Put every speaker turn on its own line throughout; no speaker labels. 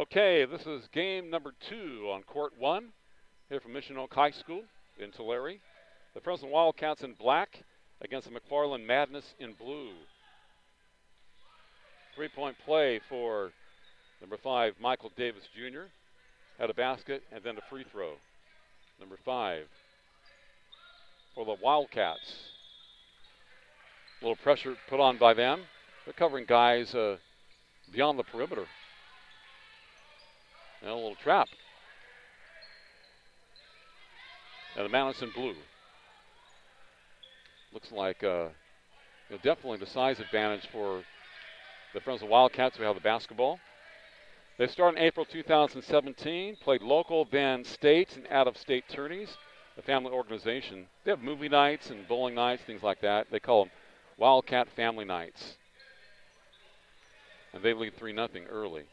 Okay, this is game number 2 on court 1 here from Mission Oak High School in Tulare. The Fresno Wildcats in black against the McFarland Madness in blue. 3-point play for number 5, Michael Davis Jr. Had a basket and then a free throw. Number 5 for the Wildcats. A little pressure put on by them. They're covering guys beyond the perimeter. And a little trap. And the Madness in blue. Looks like definitely the size advantage for the Fresno Wildcats who have the basketball. They started in April 2017, played local, then state and out-of-state tourneys, a family organization. They have movie nights and bowling nights, things like that. They call them Wildcat Family Nights. And they lead 3-0 early.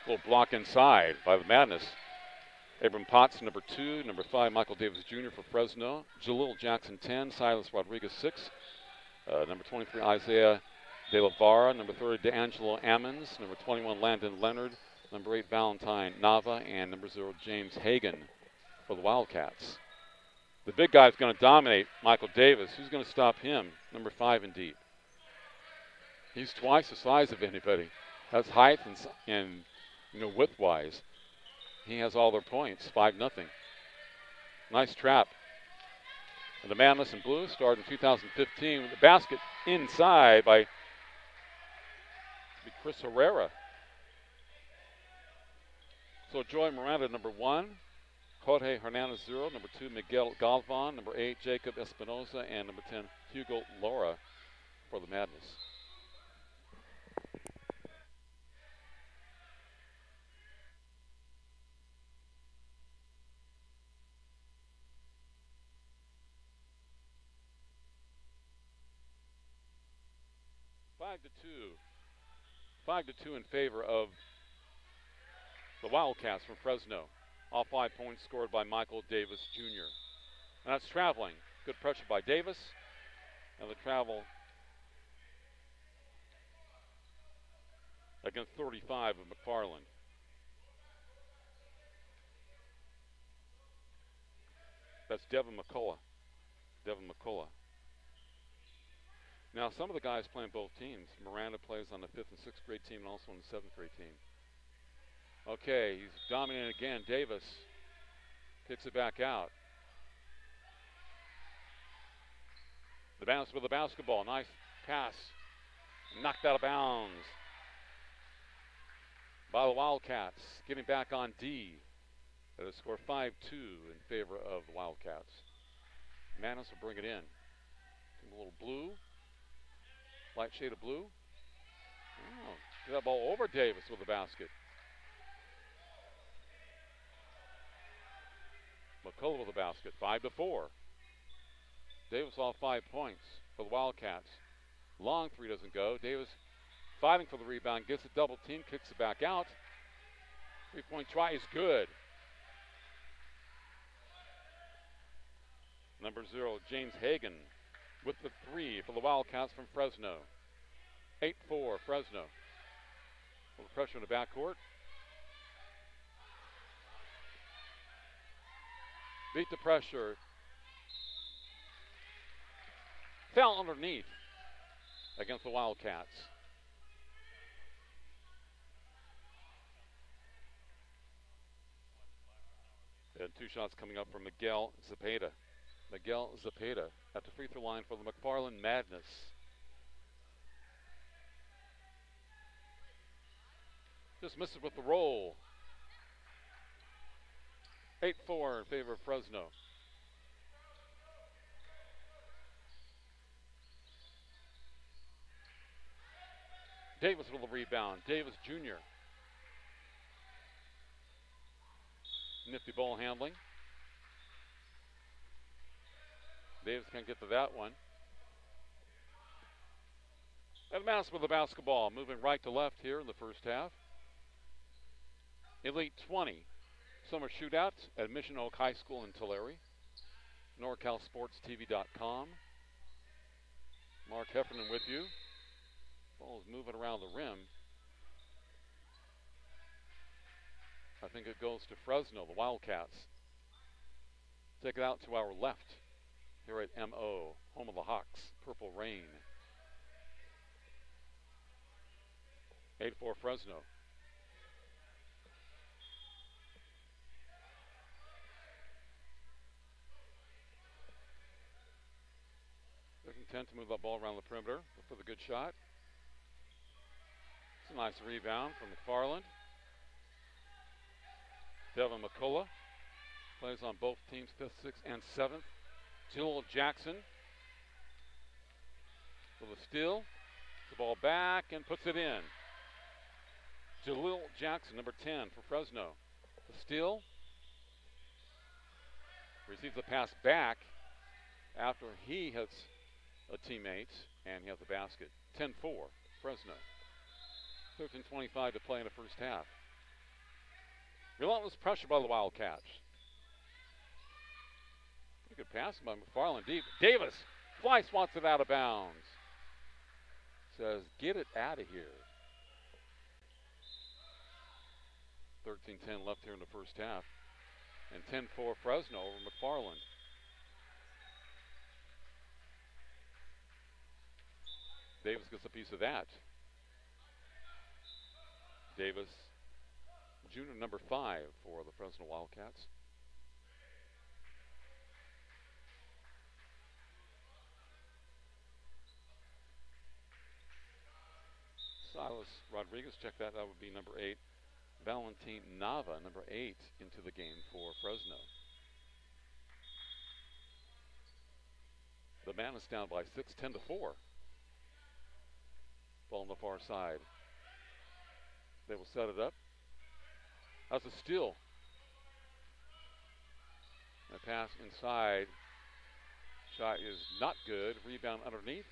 Little block inside by the Madness. Abram Potts, number 2. Number 5, Michael Davis Jr. for Fresno. Jalil Jackson, 10. Silas Rodriguez, 6. Number 23, Isaiah De La Vara. Number 30, DeAngelo Ammons. Number 21, Landon Leonard. Number 8, Valentine Nava. And number 0, James Hagan for the Wildcats. The big guy's going to dominate Michael Davis. Who's going to stop him? Number 5 in deep. He's twice the size of anybody. Has height and width-wise. He has all their points, 5-0. Nice trap. And the Madness in blue started in 2015 with the basket inside by Chris Herrera. So Joy Miranda, number 1. Jorge Hernandez, 0. Number 2, Miguel Galvan. Number 8, Jacob Espinoza. And number 10, Hugo Laura for the Madness. Five to two in favor of the Wildcats from Fresno. All 5 points scored by Michael Davis Jr. And that's traveling. Good pressure by Davis. And the travel against 35 of McFarland. That's Devin McCullough. Now, some of the guys play in both teams. Miranda plays on the 5th and 6th grade team and also on the 7th grade team. Okay, he's dominating again. Davis kicks it back out. The bounce with the basketball. Nice pass. Knocked out of bounds by the Wildcats. Getting back on D. That is score 5-2 in favor of the Wildcats. Madness will bring it in. A little blue. Light shade of blue. Oh, get that ball over Davis with the basket. McCullough with the basket, 5-4. Davis all 5 points for the Wildcats. Long three doesn't go. Davis fighting for the rebound, gets a double team, kicks it back out. 3-point try is good. Number 0, James Hagan with the 3 for the Wildcats from Fresno. 8-4 Fresno. A little pressure in the backcourt. Beat the pressure. Fell underneath against the Wildcats. And 2 shots coming up from Miguel Zepeda. At the free throw line for the McFarland Madness. Just misses with the roll. 8-4 in favor of Fresno. Davis with the rebound. Davis Jr. Nifty ball handling. Davis can't get to that one. And Madness with the basketball, moving right to left here in the first half. Elite 20 summer shootout at Mission Oak High School in Tulare. NorCalSportsTV.com. Mark Heffernan with you. Ball is moving around the rim. I think it goes to Fresno, the Wildcats. Take it out to our left here at MO, home of the Hawks, Purple Rain. 8-4 Fresno. They're content to move that ball around the perimeter for the good shot. It's a nice rebound from McFarland. Devin McCullough plays on both teams, 5th, 6th, and 7th. Jalil Jackson with a steal. The ball back and puts it in. Jalil Jackson, number 10 for Fresno. The steal. Receives the pass back after he hits a teammate, and he has the basket. 10-4, Fresno. 13:25 to play in the first half. Relentless pressure by the Wildcats. Pretty good pass by McFarland deep. Davis, twice wants it out of bounds. Says, get it out of here. 13:10 left here in the first half. And 10-4 Fresno over McFarland. Davis gets a piece of that. Davis, junior, number 5 for the Fresno Wildcats. Silas Rodriguez, check that, that would be number 8. Valentin Nava, number 8, into the game for Fresno. The man is down by 6, 10-4. Ball on the far side. They will set it up. That's a steal. And a pass inside. Shot is not good. Rebound underneath.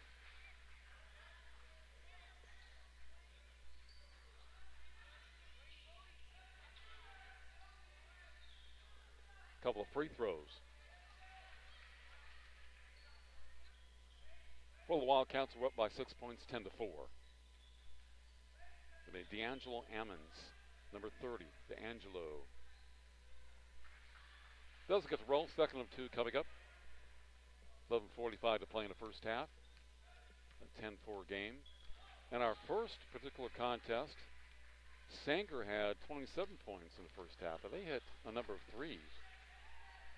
Couple of free throws. Well, the Wildcats were up by 6 points, 10-4. D'Angelo Ammons, number 30, D'Angelo. Doesn't get the roll, second of 2 coming up. 11:45 to play in the first half. A 10-4 game. And our first particular contest, Sanger had 27 points in the first half, but they hit a number of threes.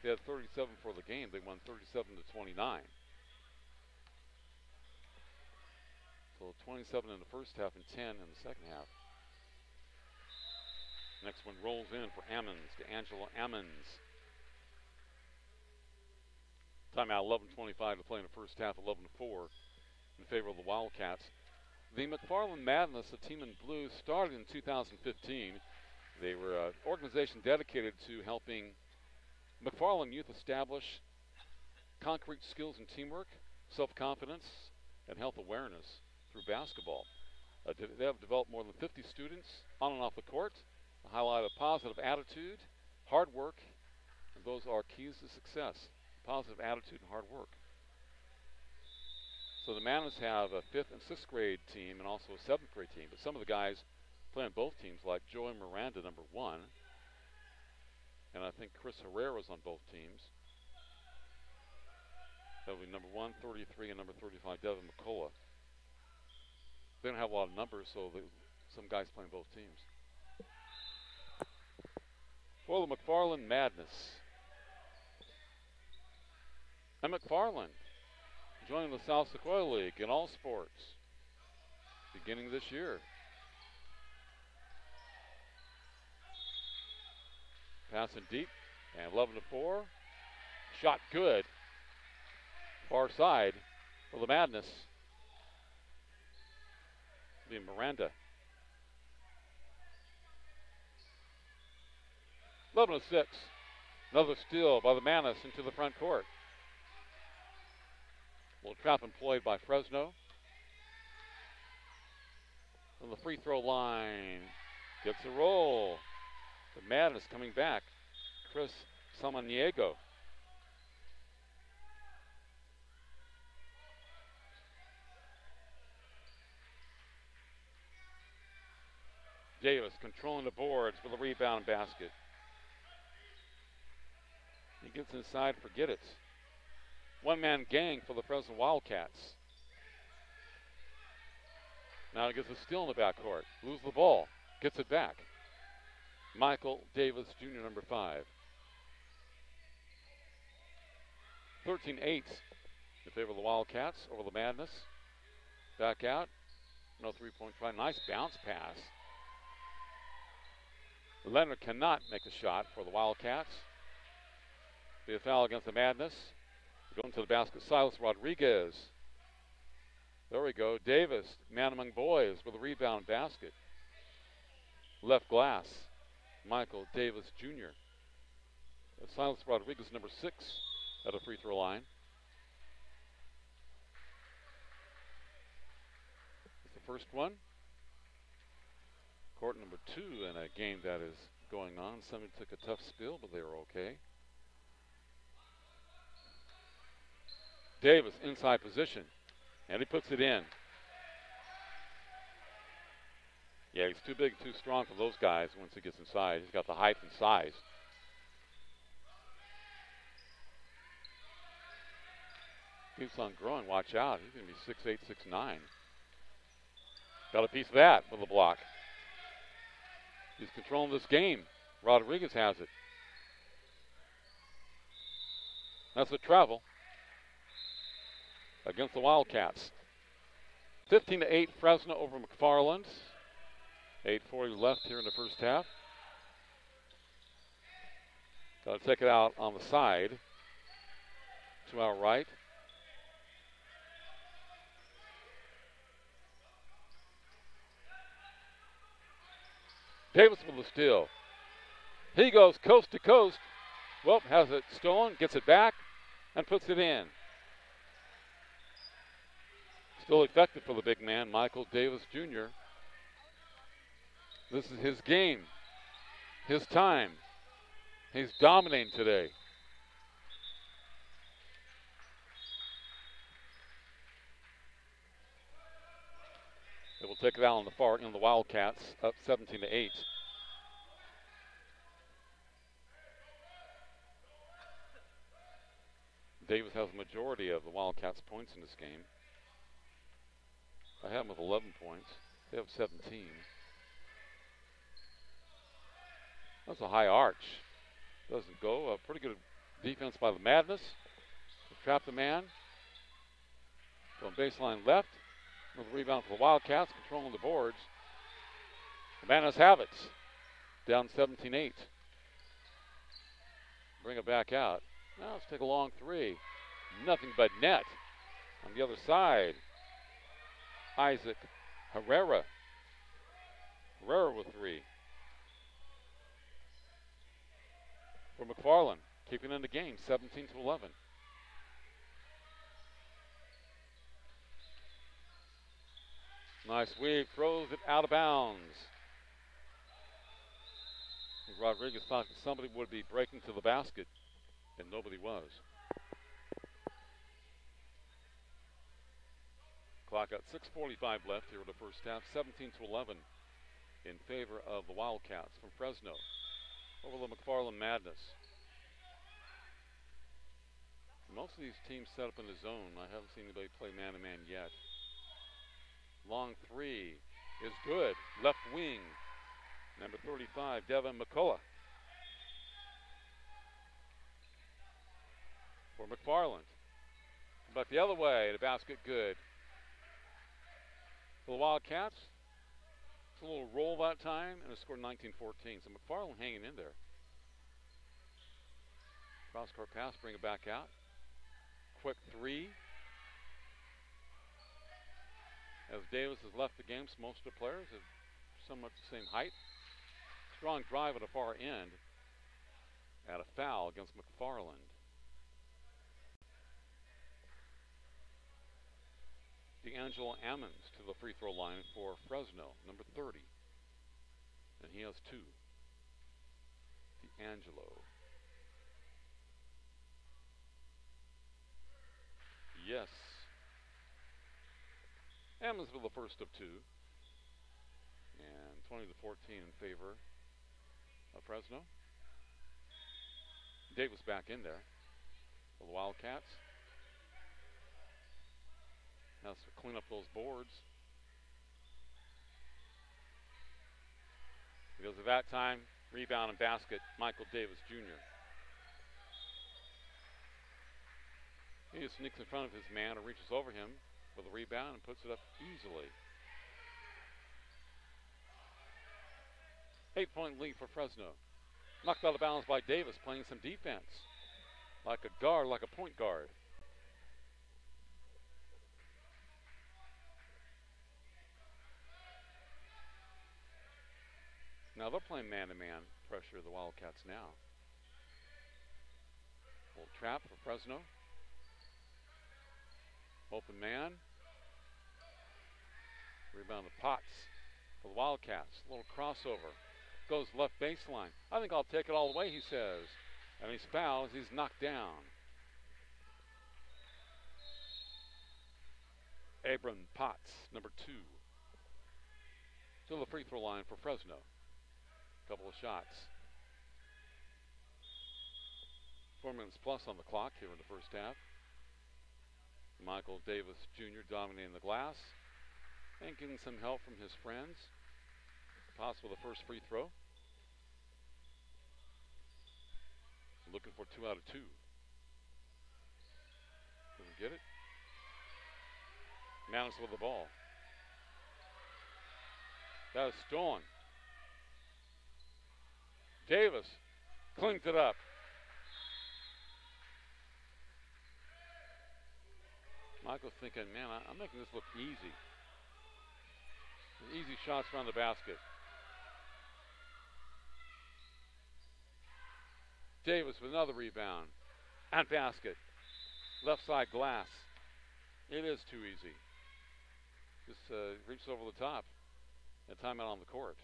They had 37 for the game. They won 37-29. So 27 in the first half and 10 in the second half. Next one rolls in for Ammons, D'Angelo Ammons. Timeout, 11:25 to play in the first half, 11-4 in favor of the Wildcats. The McFarland Madness, the team in blue, started in 2015. They were an organization dedicated to helping McFarland youth establish concrete skills and teamwork, self-confidence, and health awareness through basketball. They have developed more than 50 students on and off the court, a highlight of positive attitude, hard work, and those are keys to success. Positive attitude and hard work. So the Madness have a 5th and 6th grade team and also a 7th grade team, but some of the guys play on both teams, like Joey Miranda, number 1, and I think Chris Herrera's on both teams. That'll be number 1, 33, and number 35, Devin McCullough. They don't have a lot of numbers, so some guys play on both teams. For the McFarland Madness. And McFarland joining the South Sequoia League in all sports beginning this year. Passing deep and 11-4. Shot good. Far side for the Madness. Miranda. 11-6. Another steal by the Madness into the front court. Little trap employed by Fresno. From the free throw line. Gets a roll. The Madness coming back. Chris Samaniego. controlling the boards with a rebound basket. He gets inside, forget it. One-man gang for the Fresno Wildcats. Now he gets a steal in the backcourt. Loses the ball. Gets it back. Michael Davis Jr., number 5. 13-8 in favor of the Wildcats over the Madness. Back out. No three-point try. Nice bounce pass. Leonard cannot make the shot for the Wildcats. Be a foul against the Madness. Going to the basket, Silas Rodriguez. There we go. Davis, man among boys, with a rebound basket. Left glass, Michael Davis Jr. Silas Rodriguez, number 6, at a free throw line. It's the first one. Court number 2 in a game that is going on. Somebody took a tough spill, but they were okay. Davis, inside position, and he puts it in. Yeah, he's too big, too strong for those guys once he gets inside. He's got the height and size. Keeps on growing, watch out. He's going to be 6'8", 6'9". Got a piece of that with a block. He's controlling this game. Rodriguez has it. That's a travel against the Wildcats. 15-8 Fresno over McFarland. 8:40 left here in the first half. Got to take it out on the side to our right. Davis with the steal. He goes coast to coast. Well, has it stolen, gets it back, and puts it in. Still effective for the big man, Michael Davis Jr. This is his game, his time. He's dominating today. They will take it out on the far end of the Wildcats, up 17-8. Davis has the majority of the Wildcats' points in this game. I have them with 11 points. They have 17. That's a high arch. Doesn't go. A pretty good defense by the Madness. Trap the man. From baseline left. With a rebound for the Wildcats, controlling the boards. The Madness have it. Down 17-8. Bring it back out. Now let's take a long three. Nothing but net. On the other side, Isaac Herrera. Herrera with 3. For McFarland, keeping in the game, 17-11. Nice weave, throws it out of bounds. Rodriguez thought somebody would be breaking to the basket, and nobody was. Clock at 6:45 left here in the first half, 17-11 in favor of the Wildcats from Fresno over the McFarland Madness. Most of these teams set up in the zone. I haven't seen anybody play man-to-man yet. Long three is good. Left wing, number 35, Devin McCullough. For McFarland. But the other way, the basket good. For the Wildcats, it's a little roll that time, and it scored 19-14. So McFarland hanging in there. Cross-court pass, bring it back out. Quick three. As Davis has left the game, most of the players have somewhat the same height. Strong drive at the far end. And a foul against McFarland. D'Angelo Ammons to the free throw line for Fresno, number 30. And he has 2. D'Angelo. Yes. Ammons with the first of 2. And 20-14 in favor of Fresno. Davis back in there for the Wildcats. Has to clean up those boards. Because at that time, rebound and basket, Michael Davis Jr. He just sneaks in front of his man or reaches over him for the rebound and puts it up easily. 8-point lead for Fresno. Knocked out of bounds by Davis, playing some defense. Like a guard, like a point guard. Now they're playing man-to-man pressure, the Wildcats now. Little trap for Fresno. Open man. Rebound to Potts for the Wildcats. Little crossover. Goes left baseline. I think I'll take it all the way, he says. And he's fouled. He's knocked down. Abram Potts, number 2. To the free throw line for Fresno. Couple of shots. 4 minutes plus on the clock here in the first half. Michael Davis Jr. dominating the glass and getting some help from his friends. Possible the first free throw. Looking for 2 out of 2. Doesn't get it. Manis with the ball. That is stolen. Davis cleans it up. Michael's thinking, man, I'm making this look easy. Easy shots around the basket. Davis with another rebound. And basket. Left side glass. It is too easy. Just reaches over the top. And timeout on the court.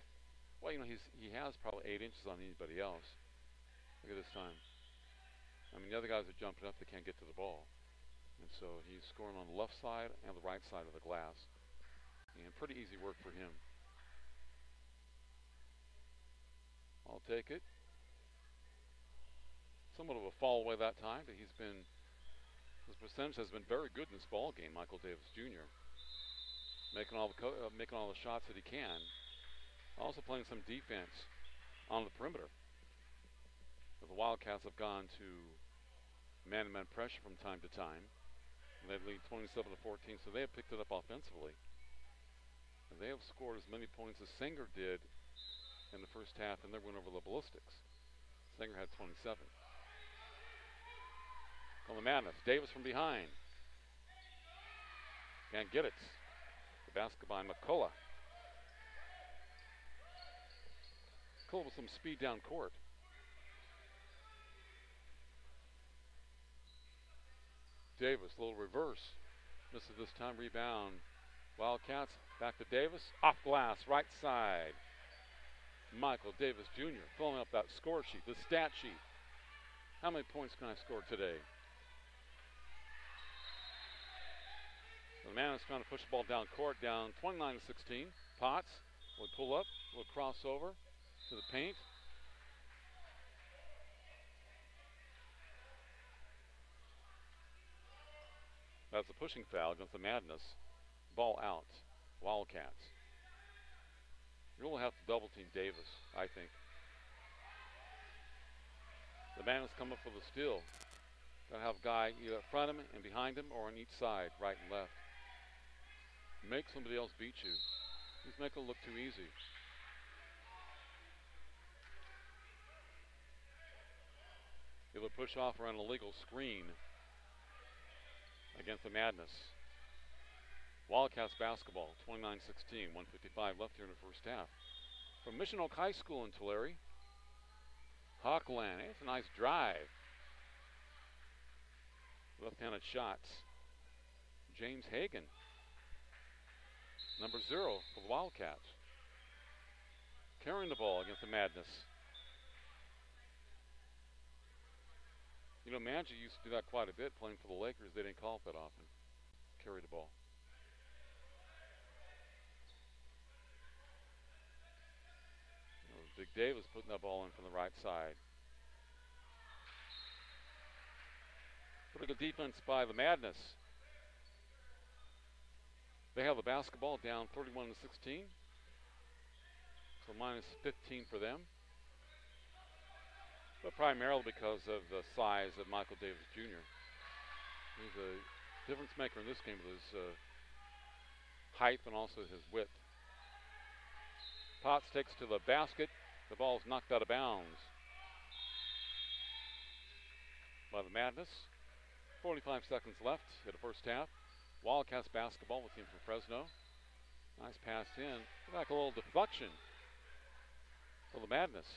Well, you know, he has probably 8 inches on anybody else. Look at this time. I mean, the other guys are jumping up. They can't get to the ball. And so he's scoring on the left side and the right side of the glass. And pretty easy work for him. I'll take it. Somewhat of a fall away that time, but his percentage has been very good in this ball game. Michael Davis Jr. making all the shots that he can. Also playing some defense on the perimeter. But the Wildcats have gone to man-to-man pressure from time to time. And they lead 27-14, so they have picked it up offensively. And they have scored as many points as Sanger did in the first half in their win over the Ballistics. Sanger had 27. On the Madness, Davis from behind. Can't get it. The basket by McCullough. McCullough with some speed down court. Davis, little reverse. Misses this time, rebound. Wildcats, back to Davis. Off glass, right side. Michael Davis Jr. filling up that score sheet, the stat sheet. How many points can I score today? The man is trying to push the ball down court, down 29-16. Potts will pull up, will crossover to the paint. That's a pushing foul against the Madness. Ball out. Wildcats. You're going to have to double team Davis, I think. The Madness come up for the steal. Got to have a guy either in front of him and behind him or on each side, right and left. Make somebody else beat you. He's making it look too easy. He'll push off around an illegal screen against the Madness. Wildcats basketball, 29-16, 1:55 left here in the first half. From Mission Oak High School in Tulare, Hawkland, it's a nice drive. Left-handed shots. James Hagan, number 0 for the Wildcats. Carrying the ball against the Madness. You know, Manji used to do that quite a bit playing for the Lakers. They didn't call it that often. Carry the ball. Big Davis putting that ball in from the right side. Pretty good defense by the Madness. They have the basketball down 31-16. So minus 15 for them. But primarily because of the size of Michael Davis Jr. He's a difference maker in this game with his height and also his width. Potts takes to the basket. The ball is knocked out of bounds by the Madness. 45 seconds left in the first half. Wildcats basketball with team from Fresno. Nice pass in. Back a little deflection for the Madness.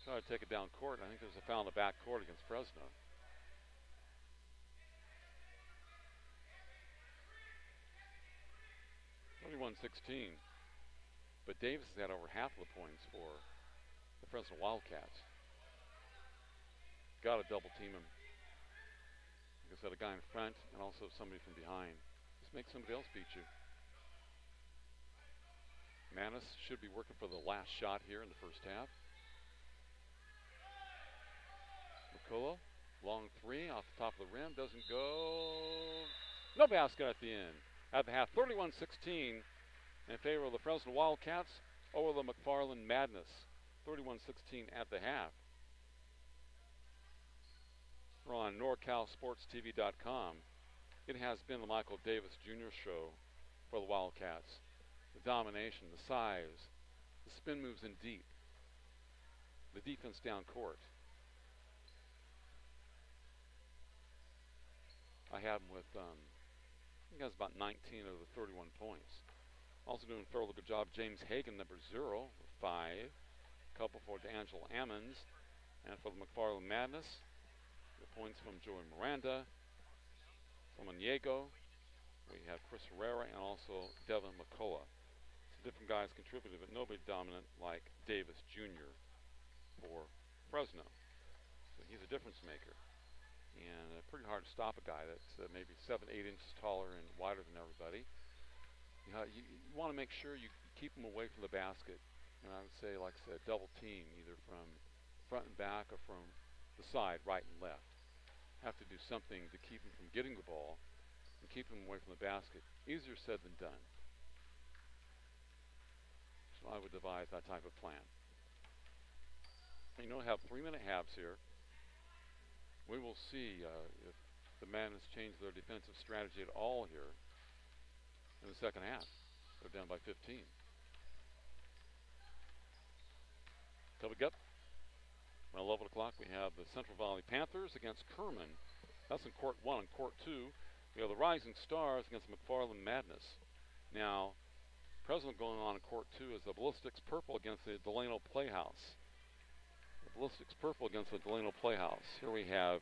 Try to take it down court. I think there's a foul in the back court against Fresno. 31-16. But Davis has had over half of the points for the Fresno Wildcats. Got to double team him. Like I said, a guy in front and also somebody from behind. Just make somebody else beat you. Manis should be working for the last shot here in the first half. McCullough, long three off the top of the rim, doesn't go. No basket at the end. At the half, 31-16 in favor of the Fresno Wildcats over the McFarland Madness. 31-16 at the half. We're on NorCal SportsTV.com. It has been the Michael Davis Jr. show for the Wildcats. The domination, the size, the spin moves in deep, the defense down court. I had him with, I think that's about 19 of the 31 points. Also doing a fairly good job, James Hagan, number 0, with 5. Couple for D'Angelo Ammons. And for the McFarland Madness, the points from Joey Miranda, from Onyego. We have Chris Herrera and also Devin McCullough. Some different guys contributed, but nobody dominant like Davis Jr. for Fresno. So he's a difference maker. And pretty hard to stop a guy that's maybe 7, 8 inches taller and wider than everybody. You want to make sure you keep him away from the basket. And I would say, like I said, double team, either from front and back or from the side, right and left. Have to do something to keep him from getting the ball and keep him away from the basket. Easier said than done. So I would devise that type of plan. You know, have 3-minute halves here. We will see if the Madness change their defensive strategy at all here in the second half. They're down by 15. Coming up, at 11 o'clock, we have the Central Valley Panthers against Kerman. That's in Court 1. In Court 2, we have the Rising Stars against the McFarland Madness. Now, presently going on in Court 2 is the Ballistics Purple against the Delano Playhouse. The Ballistics Purple against the Delano Playhouse. Here we have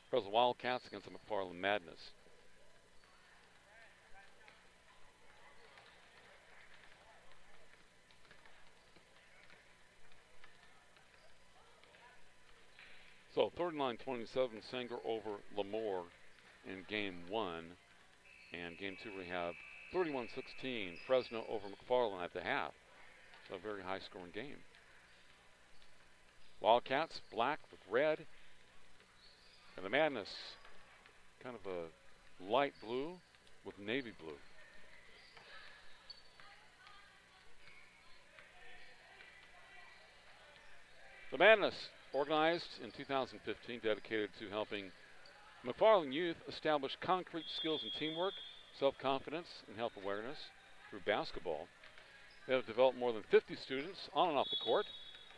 Fresno Wildcats against the McFarland Madness. So 39-27, Sanger over Lemoore in Game 1. And Game 2 we have 31-16, Fresno over McFarland at the half. So a very high-scoring game. Wildcats, black with red. And the Madness, kind of a light blue with navy blue. The Madness, organized in 2015, dedicated to helping McFarland youth establish concrete skills in teamwork, self-confidence, and health awareness through basketball. They have developed more than 50 students on and off the court.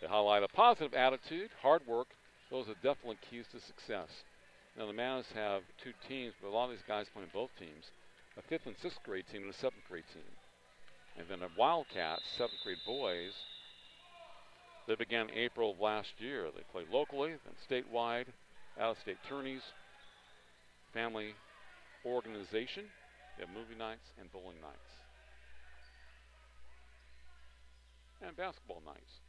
They highlight a positive attitude, hard work. Those are definitely keys to success. Now the Madness have 2 teams, but a lot of these guys play in both teams. A 5th and 6th grade team and a 7th grade team. And then the Wildcats, 7th grade boys, they began April of last year. They played locally, then statewide, out-of-state tourneys, family organization. They have movie nights and bowling nights. And basketball nights.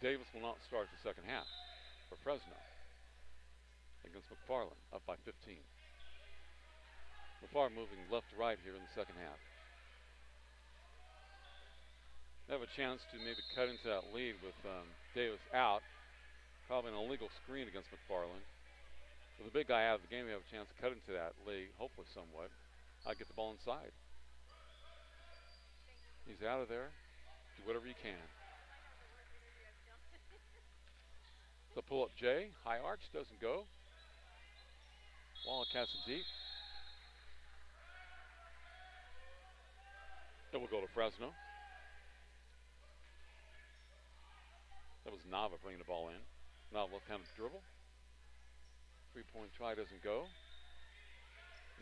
Davis will not start the second half for Fresno against McFarland, up by 15. McFarland moving left to right here in the second half. They have a chance to maybe cut into that lead with Davis out. Probably an illegal screen against McFarland. With the big guy out of the game, we have a chance to cut into that lead, hopefully somewhat. I'd get the ball inside. He's out of there. Do whatever you can. The pull-up J. High arch doesn't go. Wildcats in deep. Then we'll go to Fresno. That was Nava bringing the ball in. Nava left-handed dribble. Three-point try doesn't go.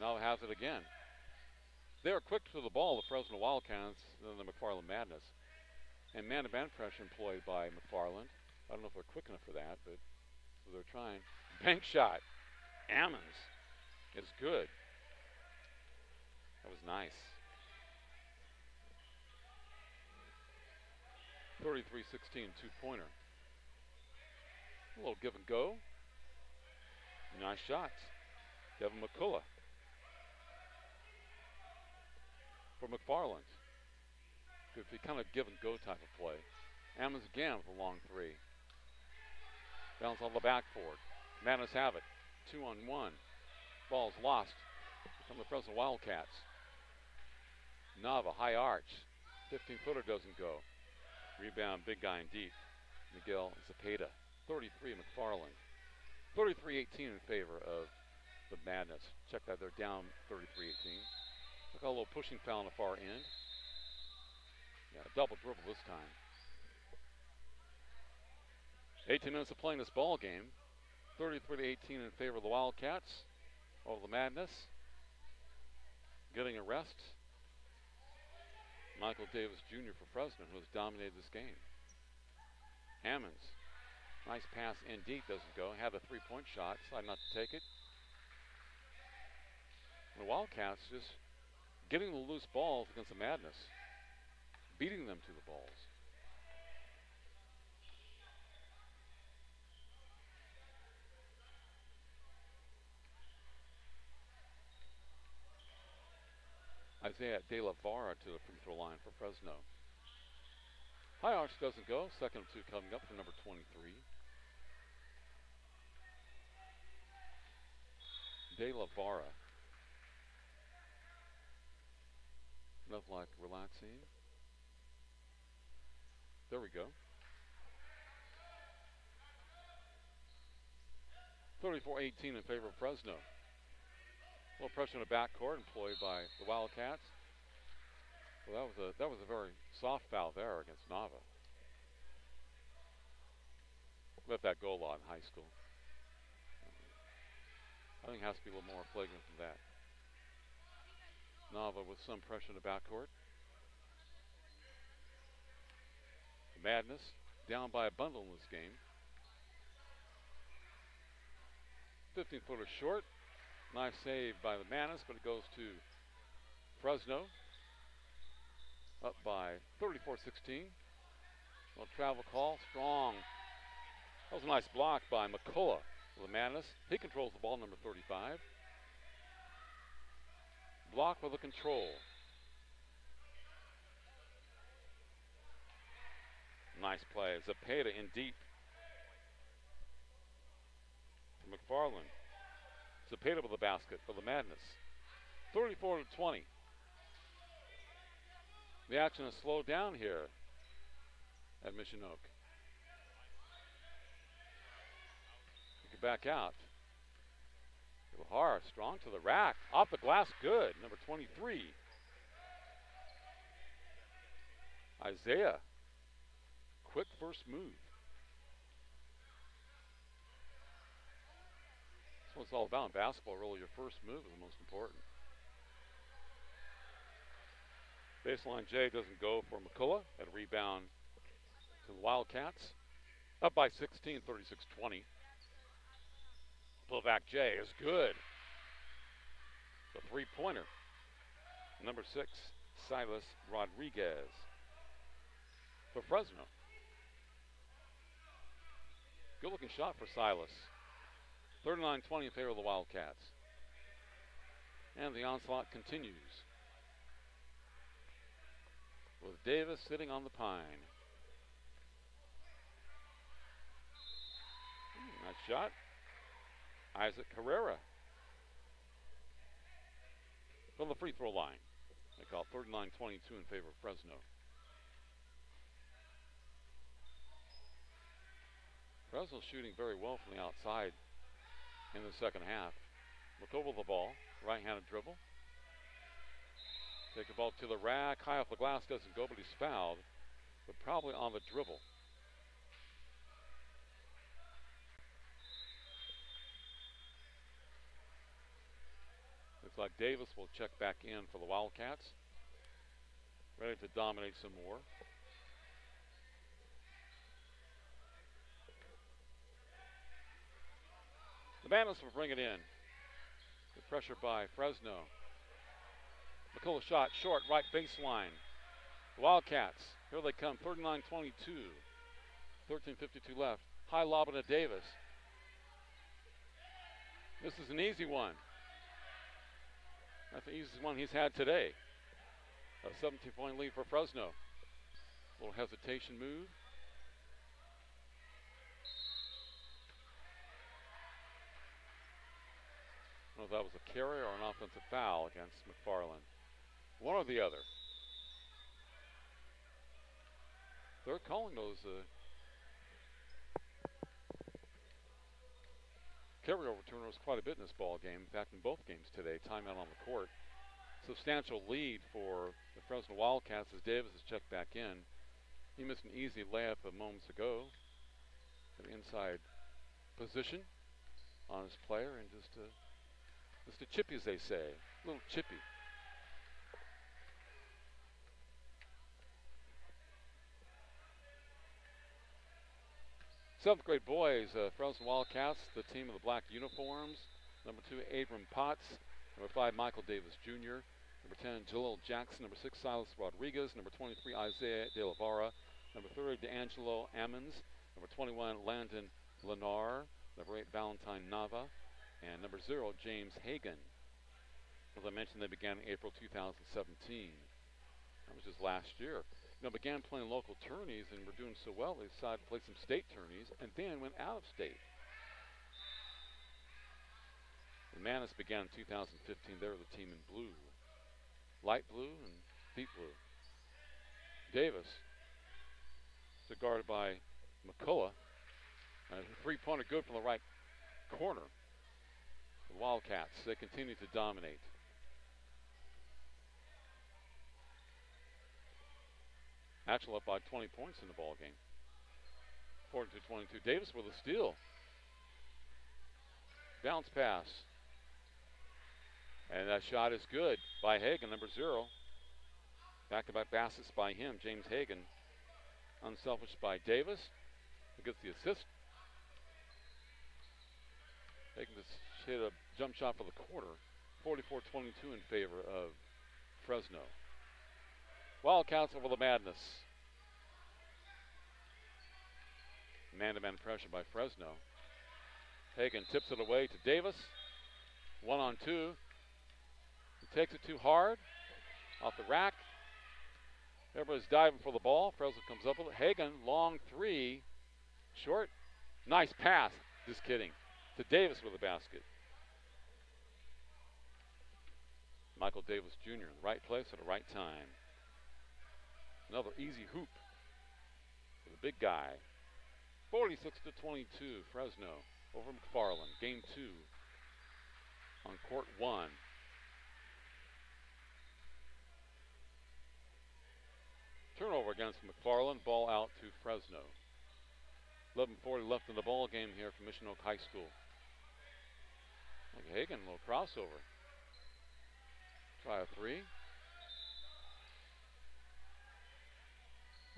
Nava has it again. They are quick to the ball, the Fresno Wildcats, and the McFarland Madness. And man-to-man pressure employed by McFarland. I don't know if they're quick enough for that, but they're trying. Bank shot. Ammons is good. That was nice. 33-16 two-pointer. A little give and go. Nice shots. Devin McCullough for McFarland. Good kind of give and go type of play. Ammons again with a long three. Bounce on the backboard. Madness have it. 2-on-1. Ball's lost from the Fresno Wildcats. Nava, high arch. 15-footer doesn't go. Rebound, big guy in deep. Miguel Zepeda. 33, McFarland. 33-18 in favor of the Madness. Check that, they're down 33-18. Look at a little pushing foul on the far end. Yeah, double dribble this time. 18 minutes of playing this ball game. 33-18 in favor of the Wildcats. Over the Madness. Getting a rest. Michael Davis Jr. for Fresno, who has dominated this game. Hammonds. Nice pass in deep, doesn't go. Had a three-point shot, decided not to take it. The Wildcats just getting the loose balls against the Madness. Beating them to the balls. Isaiah De La Vara to the free throw line for Fresno. High arch doesn't go. Second of two coming up for number 23. De La Vara. Enough like relaxing. There we go. 34-18 in favor of Fresno. A little pressure in the backcourt employed by the Wildcats. Well, that was a very soft foul there against Nava. Let that go a lot in high school. I think it has to be a little more flagrant than that. Nava with some pressure in the backcourt. Madness down by a bundle in this game. 15-footer short. Nice save by the Madness, but it goes to Fresno. Up by 34-16. Well, travel call, strong. That was a nice block by McCullough for the Madness. He controls the ball, number 35. Block with a control. Nice play. Zepeda in deep. McFarland. Zepeda with the basket for the Madness. 34-20. The action has slowed down here at Mission Oak. You can back out. Guevara strong to the rack. Off the glass, good. Number 23. Isaiah. Quick first move. That's what it's all about in basketball, really. Your first move is the most important. Baseline J doesn't go for McCullough. At a rebound to the Wildcats. Up by 16, 36-20. Pullback J is good. The three-pointer. Number 6, Silas Rodriguez for Fresno. Good-looking shot for Silas. 39-20 in favor of the Wildcats. And the onslaught continues with Davis sitting on the pine. Nice shot. Isaac Herrera from the free throw line. They call it 39-22 in favor of Fresno. Fresno shooting very well from the outside in the second half. McCool with the ball, right-handed dribble. Take the ball to the rack, high off the glass, doesn't go, but he's fouled, but probably on the dribble. Looks like Davis will check back in for the Wildcats. Ready to dominate some more. The Bandits will bring it in. Good pressure by Fresno. McCullough shot short, right baseline. The Wildcats, here they come, 39-22. 13:52 left. High lob into Davis. This is an easy one. That's the easiest one he's had today. A 17-point lead for Fresno. Little hesitation move. I don't know if that was a carry or an offensive foul against McFarland. One or the other. They're calling those carryover turners quite a bit in this ball game. In fact, in both games today, timeout on the court. Substantial lead for the Fresno Wildcats as Davis is checked back in. He missed an easy layup moments ago. An inside position on his player, and just a chippy, as they say, a little chippy. Seventh grade boys, Fresno Wildcats, the team of the black uniforms. Number 2, Abram Potts. Number 5, Michael Davis Jr. Number 10, Jalil Jackson. Number 6, Silas Rodriguez. Number 23, Isaiah De La Vara. Number 30, D'Angelo Ammons. Number 21, Landon Lennar. Number 8, Valentine Nava. And number 0, James Hagan. As I mentioned, they began in April 2017. That was just last year. Began playing local tourneys and were doing so well, they decided to play some state tourneys and then went out of state. The Manis began in 2015. They were the team in blue. Light blue and deep blue. Davis, guarded by McCullough. A three-pointer good from the right corner. The Wildcats, they continue to dominate. Actually up by 20 points in the ball game. 42-22. Davis with a steal. Bounce pass. And that shot is good by Hagan, number 0. Back-to-back baskets by him, James Hagan. Unselfish by Davis, who gets the assist. Hagan just hit a jump shot for the quarter. 44-22 in favor of Fresno. Wildcats over the Madness. Man-to-man pressure by Fresno. Hagan tips it away to Davis. 1-on-2. He takes it too hard. Off the rack. Everybody's diving for the ball. Fresno comes up with it. Hagan, long 3. Short. Nice pass. Just kidding. To Davis with the basket. Michael Davis Jr. in the right place at the right time. Another easy hoop for the big guy. 46-22, Fresno over McFarland. Game 2 on court 1. Turnover against McFarland. Ball out to Fresno. 11:40 left in the ball game here for Mission Oak High School. Hagan, a little crossover. Try a 3.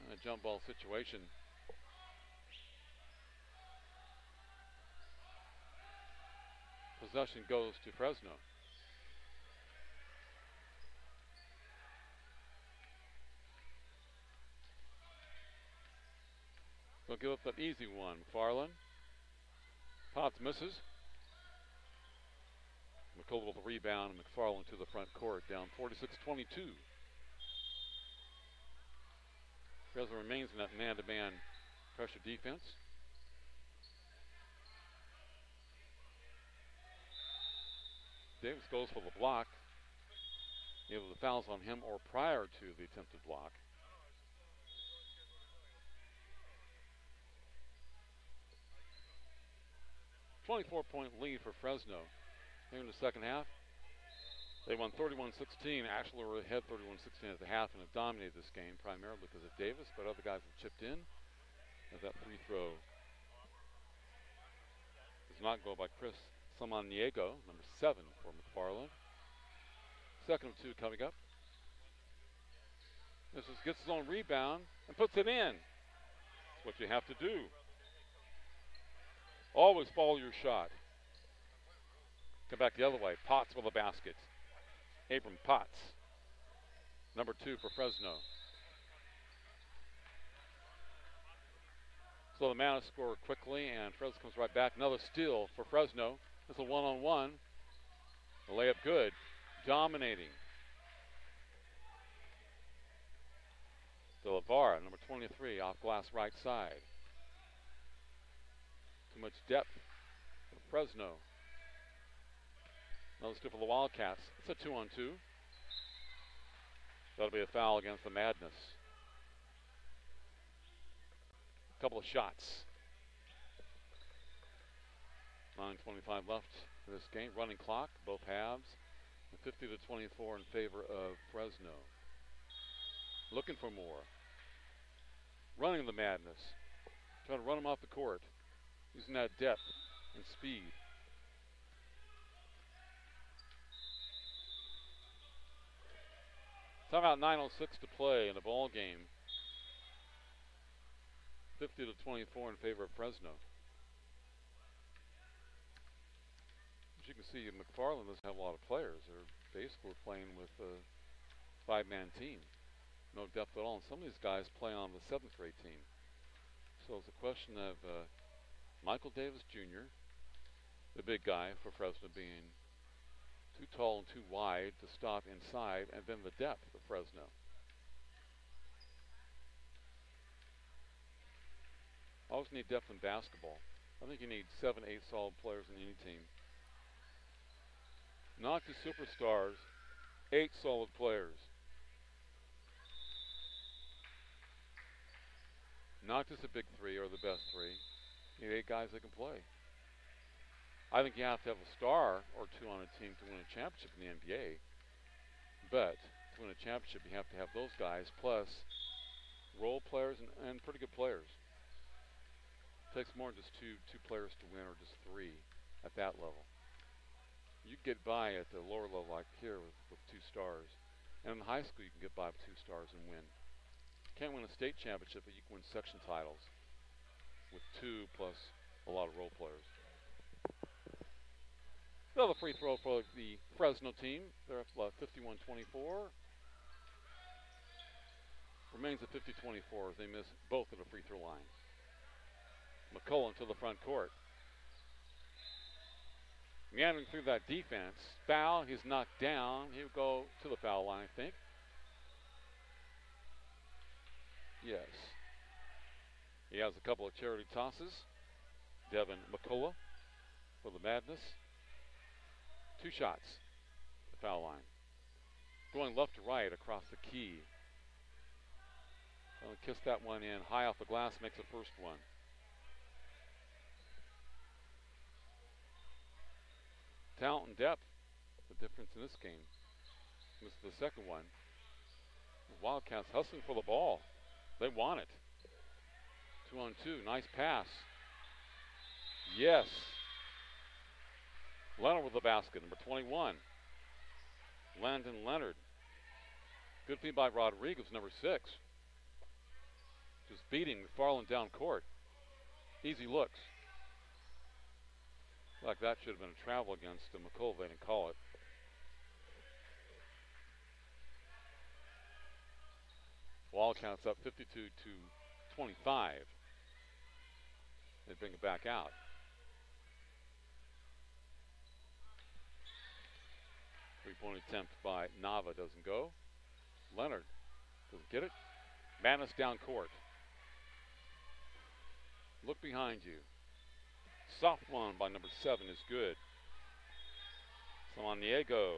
And a jump ball situation. Possession goes to Fresno. They'll give up that easy one. McFarland. Potts misses. McCullough with the rebound, and McFarland to the front court, down 46-22. Fresno remains in that man-to-man pressure defense. Davis goes for the block. Either the foul's on him or prior to the attempted block. .4 lead for Fresno here in the second half. They won 31-16. Ashland were ahead 31-16 at the half and have dominated this game primarily because of Davis, but other guys have chipped in. As that free throw does not go by Chris Samaniego, number 7 for McFarland. Second of 2 coming up. This gets his own rebound and puts it in. That's what you have to do. Always follow your shot. Come back the other way. Potts with a basket. Abram Potts, number 2 for Fresno. So the Manis score quickly, and Fresno comes right back. Another steal for Fresno. It's a one-on-one. The layup good. Dominating. De La Barra, number 23, off glass right side. Too much depth for Fresno. Another steal for the Wildcats. It's a 2-on-2. That'll be a foul against the Madness. A couple of shots. 9:25 left for this game. Running clock, both halves. 50-24 in favor of Fresno. Looking for more. Running the Madness. Trying to run them off the court. Using that depth and speed. Timeout, 9:06 to play in the ball game. 50-24 in favor of Fresno. As you can see, McFarland doesn't have a lot of players. They're basically playing with a 5-man team. No depth at all. And some of these guys play on the 7th grade team. So it's a question of Michael Davis Jr., the big guy for Fresno, being too tall and too wide to stop inside, and then the depth of Fresno. Always need depth in basketball. I think you need 7, 8 solid players in any team. Not just superstars, 8 solid players. Not just a big 3 or the best 3. You need 8 guys that can play. I think you have to have a star or 2 on a team to win a championship in the NBA. But to win a championship, you have to have those guys plus role players and pretty good players. It takes more than just two players to win, or just 3 at that level. You get by at the lower level like here with 2 stars. And in high school, you can get by with 2 stars and win. Can't win a state championship, but you can win section titles with 2 plus a lot of role players. Another free throw for the Fresno team. They're up 51-24. Remains at 50-24 as they miss both of the free throw lines. McCullough to the front court. Meandering through that defense. Foul, he's knocked down. He'll go to the foul line, I think. Yes. He has a couple of charity tosses. Devin McCullough for the Madness. 2 shots. The foul line. Going left to right across the key. Gonna kiss that one in. High off the glass, makes the first one. Talent and depth, the difference in this game. This is the second one. The Wildcats hustling for the ball. They want it. 2-on-2, nice pass. Yes. Leonard with the basket, number 21. Landon Leonard. Good feed by Rodriguez, number 6. Just beating McFarland down court. Easy looks. Like that should have been a travel against McCullough. They didn't call it. Wildcats up 52-25. They bring it back out. Three-point attempt by Nava doesn't go. Leonard doesn't get it. Madness down court. Look behind you. Soft one by number 7 is good. Samaniego.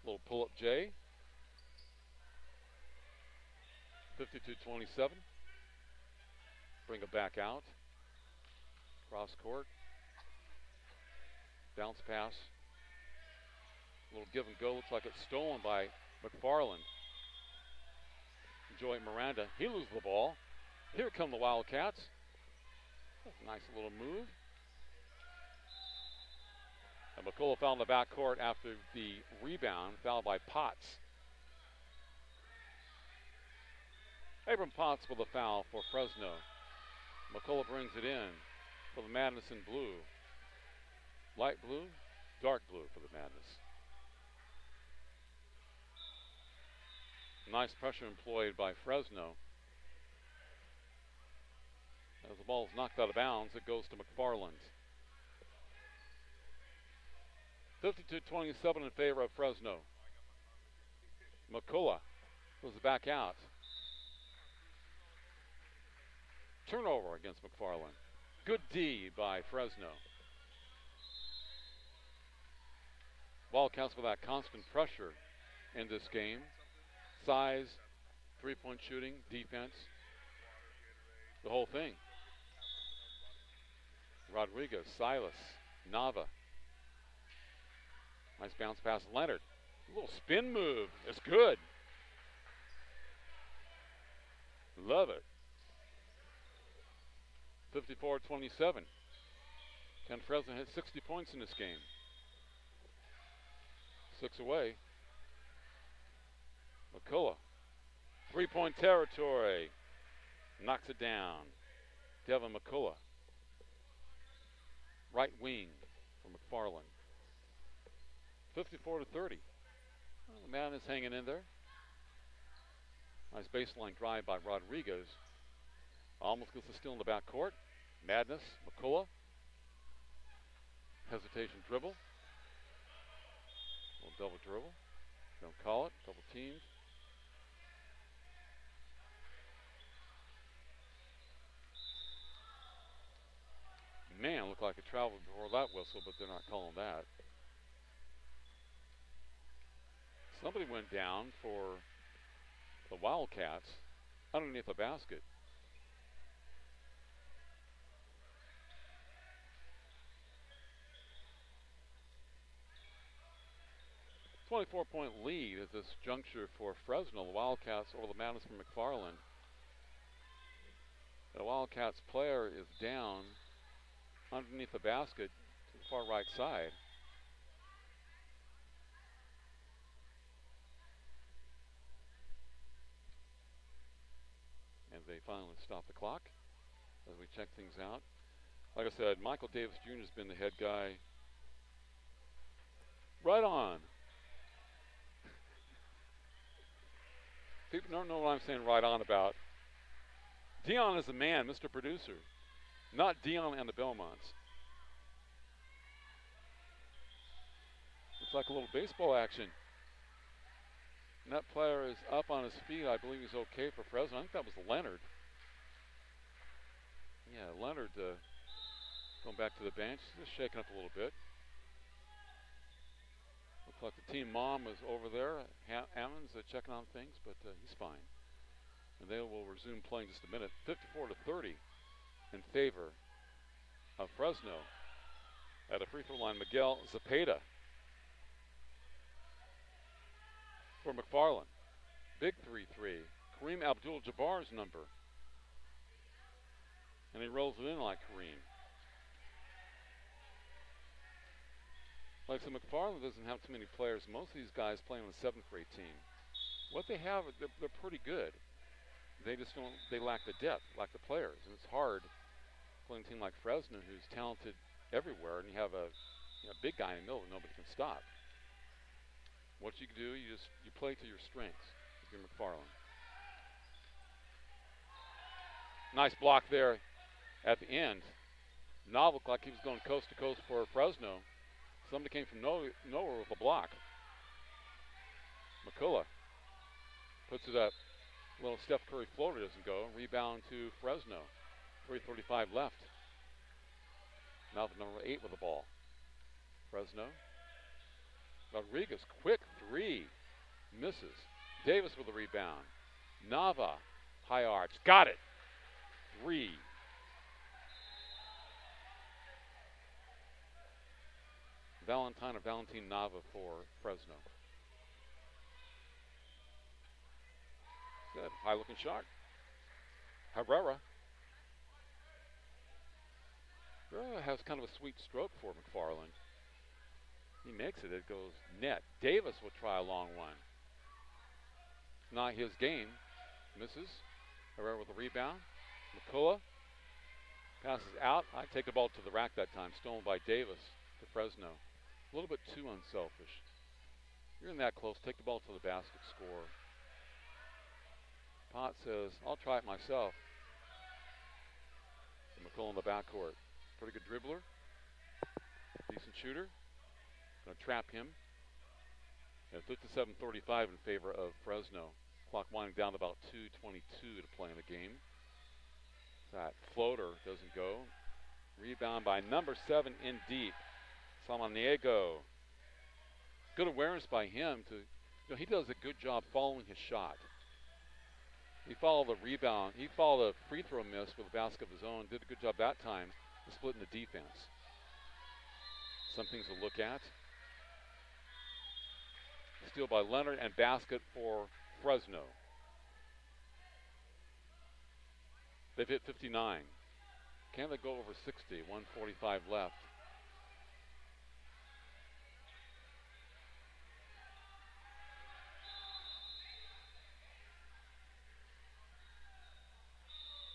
Little pull-up J. 52-27. Bring it back out. Cross court. Bounce pass. Little give and go. Looks like it's stolen by McFarland. Joey Miranda. He loses the ball. Here come the Wildcats. Nice little move. And McCullough foul in the backcourt after the rebound. Foul by Potts. Abram Potts with a foul for Fresno. McCullough brings it in for the Madness in blue. Light blue, dark blue for the Madness. Nice pressure employed by Fresno. As the ball is knocked out of bounds, it goes to McFarland. 52-27 in favor of Fresno. McCullough goes back out. Turnover against McFarland. Good D by Fresno. Wildcats with that constant pressure in this game. Size, three-point shooting, defense, the whole thing. Rodriguez, Silas, Nava. Nice bounce pass, Leonard. A little spin move. It's good. Love it. 54-27. Can Fresno hit 60 points in this game? 6 away. McCullough. Three-point territory. Knocks it down. Devin McCullough. Right wing for McFarland. 54-30. Well, the man is hanging in there. Nice baseline drive by Rodriguez. Almost gets the steal in the backcourt. Madness, McCullough. Hesitation dribble. A little double dribble. Don't call it. Double teamed. Man, looked like it traveled before that whistle, but they're not calling that. Somebody went down for the Wildcats underneath the basket. A 24-point lead at this juncture for Fresno. The Wildcats over the Madness from McFarland. The Wildcats player is down underneath the basket to the far right side. And they finally stop the clock as we check things out. Like I said, Michael Davis Jr. has been the head guy. Right on. People don't know what I'm saying right on about. Dion is the man, Mr. Producer. Not Dion and the Belmonts. It's like a little baseball action. And that player is up on his feet. I believe he's okay for Fresno. I think that was Leonard. Yeah, Leonard going back to the bench. Just shaking up a little bit. Looks like the team mom was over there. Ammons checking on things, but he's fine. And they will resume playing just a minute. 54-30 in favor of Fresno. At the free throw line, Miguel Zepeda for McFarland. Big 3-3. Kareem Abdul-Jabbar's number. And he rolls it in like Kareem. Like, so McFarland doesn't have too many players. Most of these guys playing on the 7th grade team. What they have, they're pretty good. They just don't, they lack the depth, lack the players. And it's hard playing a team like Fresno who's talented everywhere, and you have a big guy in the middle that nobody can stop. What you do, you play to your strengths if you're McFarland. Nice block there at the end. Knob looked like he was going coast to coast for Fresno. Somebody came from nowhere with a block. McCullough puts it up. Little Steph Curry floater doesn't go. Rebound to Fresno. 3:35 left. Now the number 8 with the ball. Fresno. Rodriguez, quick three. Misses. Davis with the rebound. Nava, high arch. Got it. 3. Valentin Nava for Fresno. Good. High looking shot. Herrera has kind of a sweet stroke for McFarland. He makes it. It goes net. Davis will try a long one. Not his game. Misses. Herrera with the rebound. McCullough passes out. I take the ball to the rack that time. Stolen by Davis to Fresno. A little bit too unselfish. You're in that close. Take the ball to the basket. Score. Potts says, I'll try it myself. And McCullough in the backcourt. Pretty good dribbler. Decent shooter. Going to trap him. And 57-35 in favor of Fresno. Clock winding down to about 2:22 to play in the game. That floater doesn't go. Rebound by number 7 in deep. Samaniego. Good awareness by him to, he does a good job following his shot. He followed the rebound. He followed a free throw miss with a basket of his own. Did a good job that time of splitting the defense. Some things to look at. Steal by Leonard and basket for Fresno. They've hit 59. Can they go over 60? 1:45 left.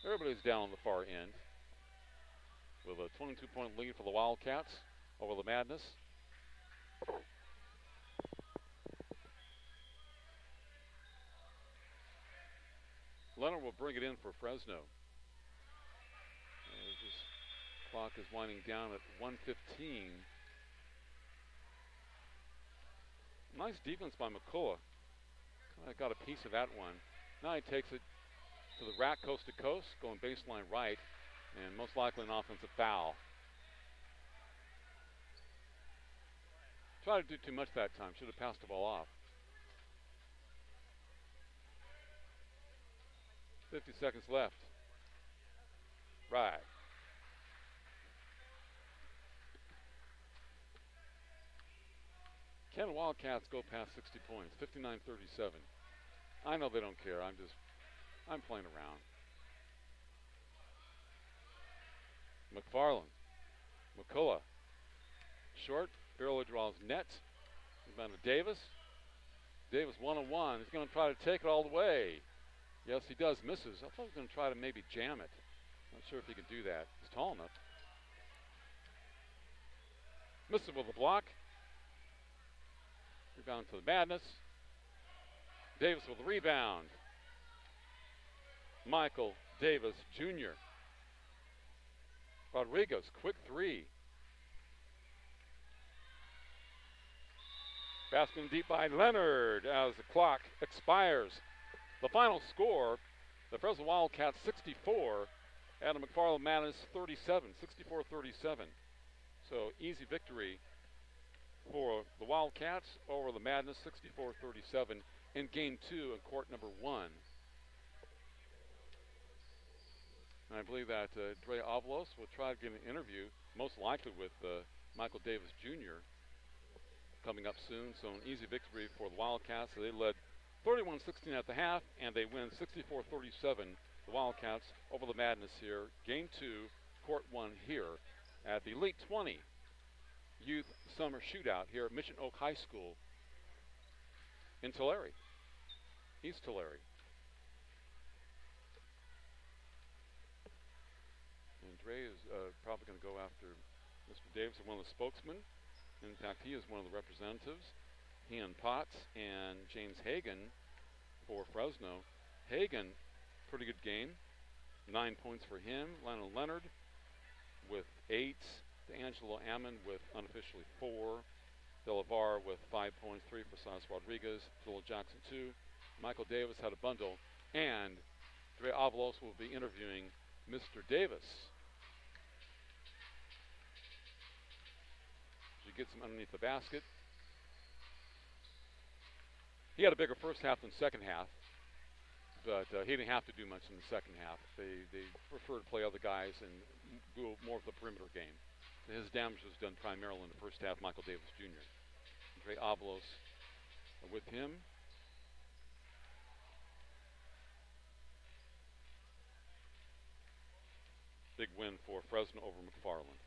Everybody's down on the far end with a 22-point lead for the Wildcats over the Madness. Leonard will bring it in for Fresno. This clock is winding down at 1:15. Nice defense by McCullough. Kind of got a piece of that one. Now he takes it to the rack coast to coast, going baseline right, and most likely an offensive foul. Tried to do too much that time. Should have passed the ball off. 50 seconds left. Right. Can the Wildcats go past 60 points? 59-37. I know they don't care. I'm playing around. McFarland. McCullough. Short. Barely draws net. Rebound to Davis. Davis 1-on-1. He's going to try to take it all the way. Yes, he does. Misses. I thought he was going to try to maybe jam it. Not sure if he can do that. He's tall enough. Misses with a block. Rebound to the Madness. Davis with the rebound. Michael Davis Jr. Rodriguez, quick three. Basket deep by Leonard as the clock expires. The final score, the Fresno Wildcats 64, and the McFarland Madness 37, 64-37. So easy victory for the Wildcats over the Madness, 64-37 in game 2 in court number 1. And I believe that Dre Avalos will try to get an interview, most likely with Michael Davis Jr. coming up soon. So an easy victory for the Wildcats. So they led 31-16 at the half, and they win 64-37, the Wildcats over the Madness here. Game 2, court 1 here at the Elite 20 Youth Summer Shootout here at Mission Oak High School in Tulare, East Tulare. And Dre is probably going to go after Mr. Davis, one of the spokesmen. In fact, he is one of the representatives. He and Potts and James Hagan for Fresno. Hagan, pretty good game. 9 points for him. Lionel Leonard with 8. to Angelo Ammon with unofficially 4. Delavar with 5 points, 3 for Silas Rodriguez. Jalil Jackson 2. Michael Davis had a bundle. And Dre Avalos will be interviewing Mr. Davis. She gets him underneath the basket. He had a bigger first half than second half, but he didn't have to do much in the second half. They prefer to play other guys and go more of the perimeter game. His damage was done primarily in the first half. Michael Davis Jr. Dre Avalos with him. Big win for Fresno over McFarland.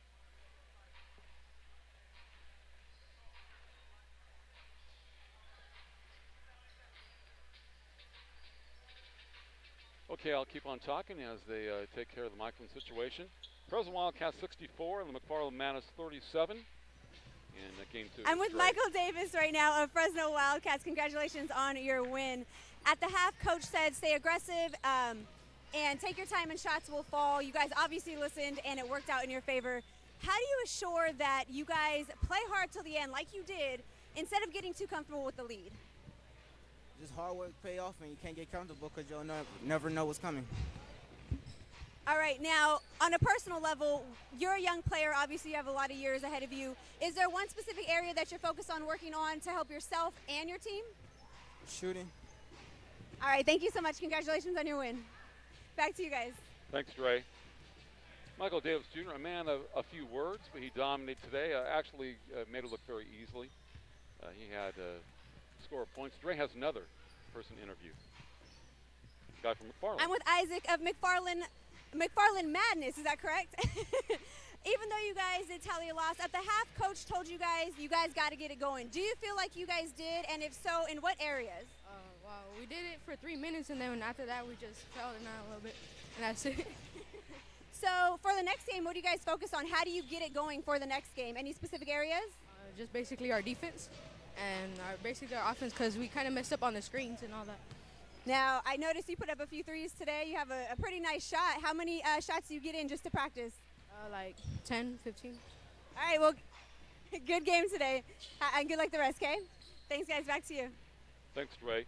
Okay, I'll keep on talking as they take care of the McFarland situation. Fresno Wildcats 64 and the McFarland Madness 37 in game 2.
I'm with Michael Davis right now of Fresno Wildcats. Congratulations on your win. At the half, Coach said stay aggressive and take your time and shots will fall. You guys obviously listened and it worked out in your favor. How do you assure that you guys play hard till the end like you did instead of getting too comfortable with the lead?
Just hard work pay off, and you can't get comfortable because you'll never know what's coming.
All right, now on a personal level, you're a young player. Obviously, you have a lot of years ahead of you. Is there one specific area that you're focused on working on to help yourself and your team?
Shooting.
All right, thank you so much. Congratulations on your win. Back to you guys.
Thanks, Dre. Michael Davis Jr., a man of a few words, but he dominated today. Actually made it look very easily. He had score of points. Dre has another person interview. Guy from McFarland.
I'm with Isaac of McFarland Madness, is that correct? Even though you guys did tally a loss, at the half, Coach told you guys got to get it going. Do you feel like you guys did, and if so, in what areas?
Well, we did it for 3 minutes, and then after that, we just fell in a little bit, and that's it.
So for the next game, what do you guys focus on? How do you get it going for the next game? Any specific areas?
Just basically our defense and basically our offense, because we kind of messed up on the screens and all that.
Now, I noticed you put up a few threes today. You have a pretty nice shot. How many shots do you get in just to practice?
Like 10, 15.
All right, well, good game today. And good luck the rest, okay? Thanks, guys. Back to you.
Thanks, Dre.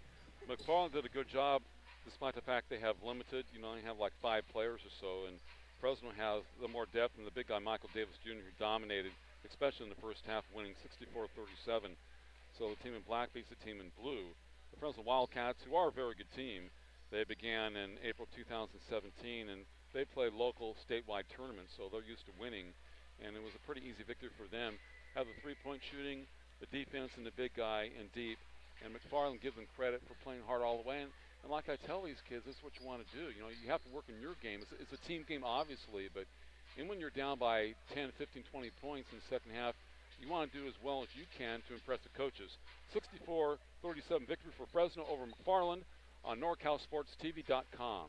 McFarland did a good job, despite the fact they have limited. You know, they have like 5 players or so, and Fresno has the more depth, and the big guy, Michael Davis Jr., who dominated, especially in the first half, winning 64-37. So the team in black beats the team in blue. The Fresno Wildcats, who are a very good team, they began in April 2017, and they play local statewide tournaments, so they're used to winning, and it was a pretty easy victory for them. Have the three-point shooting, the defense, and the big guy in deep, and McFarland gives them credit for playing hard all the way. And like I tell these kids, this is what you want to do. You know, you have to work in your game. It's a team game, obviously, but when you're down by 10, 15, 20 points in the second half, you want to do as well as you can to impress the coaches. 64-37 victory for Fresno over McFarland on NorCalSportsTV.com.